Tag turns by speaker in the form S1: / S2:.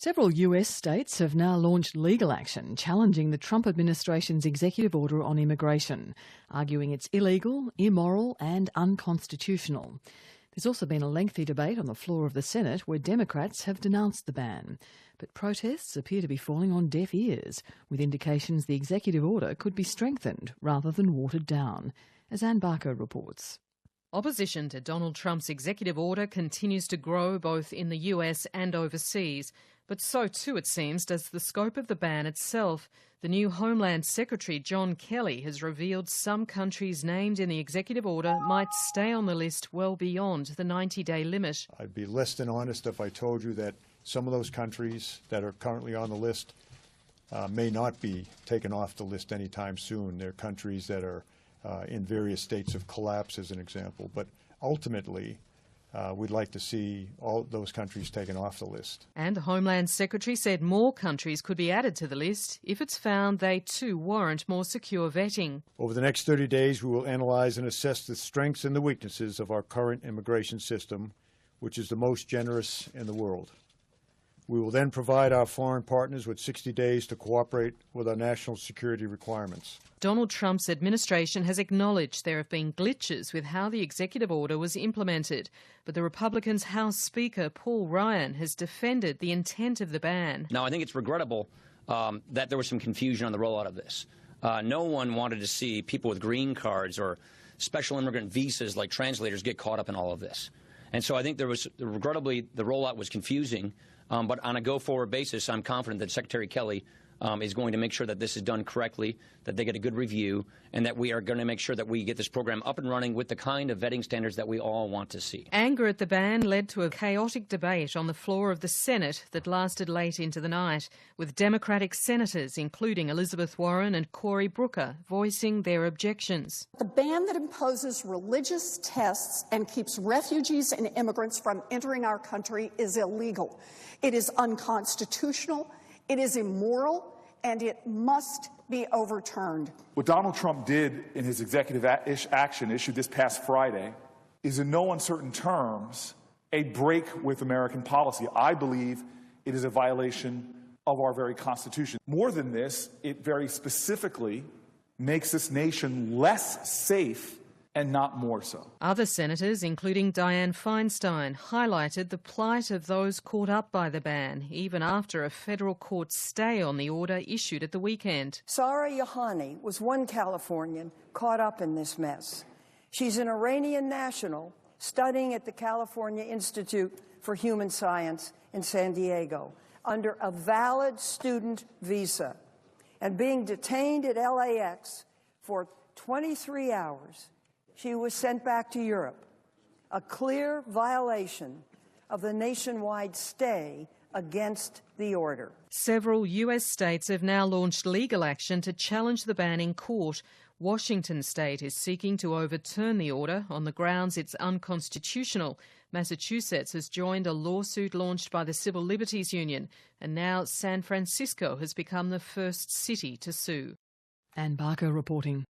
S1: Several US states have now launched legal action challenging the Trump administration's executive order on immigration, arguing it's illegal, immoral and unconstitutional. There's also been a lengthy debate on the floor of the Senate where Democrats have denounced the ban. But protests appear to be falling on deaf ears, with indications the executive order could be strengthened rather than watered down, as Anne Barker reports.
S2: Opposition to Donald Trump's executive order continues to grow both in the US and overseas. But so too, it seems, does the scope of the ban itself. The new Homeland Secretary, John Kelly, has revealed some countries named in the executive order might stay on the list well beyond the 90-day limit.
S3: I'd be less than honest if I told you that some of those countries that are currently on the list may not be taken off the list anytime soon. They're countries that are in various states of collapse, as an example. But ultimately, we'd like to see all those countries taken off the list.
S2: And the Homeland Secretary said more countries could be added to the list if it's found they too warrant more secure vetting.
S3: Over the next 30 days, we will analyze and assess the strengths and the weaknesses of our current immigration system, which is the most generous in the world. We will then provide our foreign partners with 60 days to cooperate with our national security requirements.
S2: Donald Trump's administration has acknowledged there have been glitches with how the executive order was implemented, but the Republicans' House Speaker, Paul Ryan, has defended the intent of the ban.
S4: Now, I think it's regrettable that there was some confusion on the rollout of this. No one wanted to see people with green cards or special immigrant visas like translators get caught up in all of this. And so I think regrettably, the rollout was confusing. But on a go-forward basis, I'm confident that Secretary Kelly is going to make sure that this is done correctly, that they get a good review, and that we are going to make sure that we get this program up and running with the kind of vetting standards that we all want to see.
S2: Anger at the ban led to a chaotic debate on the floor of the Senate that lasted late into the night, with Democratic senators, including Elizabeth Warren and Cory Booker, voicing their objections.
S5: The ban that imposes religious tests and keeps refugees and immigrants from entering our country is illegal. It is unconstitutional, it is immoral, and it must be overturned.
S6: What Donald Trump did in his executive action issued this past Friday is in no uncertain terms a break with American policy. I believe it is a violation of our very Constitution. More than this, it very specifically makes this nation less safe and not more so.
S2: Other senators, including Dianne Feinstein, highlighted the plight of those caught up by the ban, even after a federal court stay on the order issued at the weekend.
S7: Sara Yohani was one Californian caught up in this mess. She's an Iranian national studying at the California Institute for Human Science in San Diego under a valid student visa and being detained at LAX for 23 hours. She was sent back to Europe, a clear violation of the nationwide stay against the order.
S2: Several US states have now launched legal action to challenge the ban in court. Washington state is seeking to overturn the order on the grounds it's unconstitutional. Massachusetts has joined a lawsuit launched by the Civil Liberties Union, and now San Francisco has become the first city to sue.
S1: Anne Barker reporting.